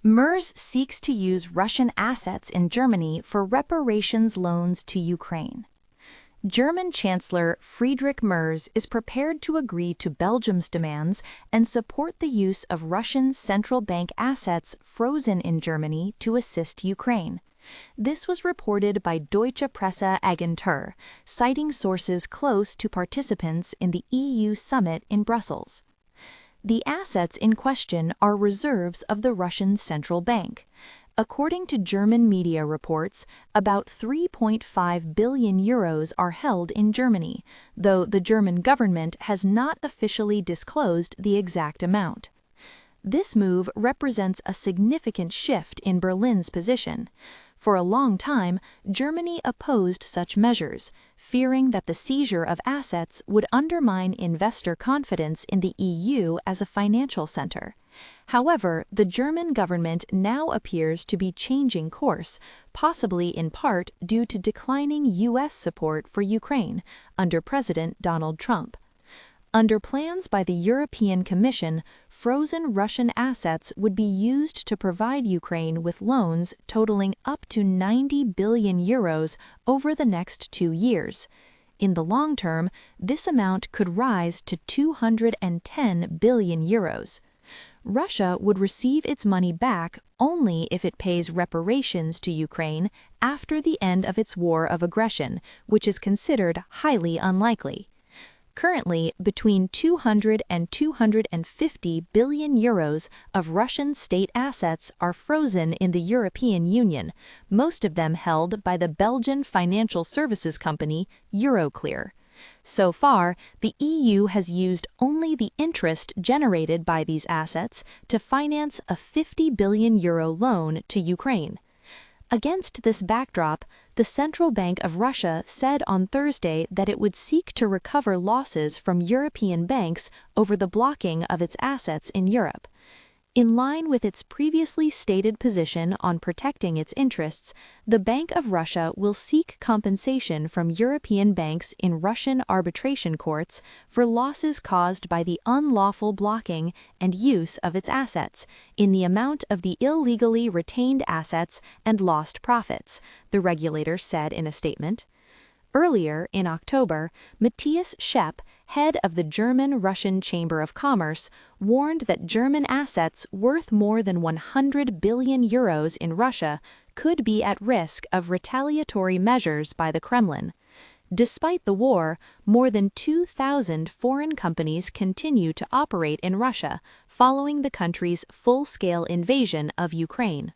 Merz seeks to use Russian assets in Germany for reparations loans to Ukraine. German Chancellor Friedrich Merz is prepared to agree to Belgium's demands and support the use of Russian central bank assets frozen in Germany to assist Ukraine. This was reported by Deutsche Presse-Agentur, citing sources close to participants in the EU summit in Brussels. The assets in question are reserves of the Russian central bank. According to German media reports, about 3.5 billion euros are held in Germany, though the German government has not officially disclosed the exact amount. This move represents a significant shift in Berlin's position. For a long time, Germany opposed such measures, fearing that the seizure of assets would undermine investor confidence in the EU as a financial center. However, the German government now appears to be changing course, possibly in part due to declining U.S. support for Ukraine under President Donald Trump. Under plans by the European Commission, frozen Russian assets would be used to provide Ukraine with loans totaling up to 90 billion euros over the next 2 years. In the long term, this amount could rise to 210 billion euros. Russia would receive its money back only if it pays reparations to Ukraine after the end of its war of aggression, which is considered highly unlikely. Currently, between 200 and 250 billion euros of Russian state assets are frozen in the European Union, most of them held by the Belgian financial services company Euroclear. So far, the EU has used only the interest generated by these assets to finance a 50 billion euro loan to Ukraine. Against this backdrop, the Central Bank of Russia said on Thursday that it would seek to recover losses from European banks over the blocking of its assets in Europe. In line with its previously stated position on protecting its interests, the Bank of Russia will seek compensation from European banks in Russian arbitration courts for losses caused by the unlawful blocking and use of its assets, in the amount of the illegally retained assets and lost profits, the regulator said in a statement. Earlier, in October, Matthias Schepp, head of the German-Russian Chamber of Commerce, warned that German assets worth more than 100 billion euros in Russia could be at risk of retaliatory measures by the Kremlin. Despite the war, more than 2,000 foreign companies continue to operate in Russia following the country's full-scale invasion of Ukraine.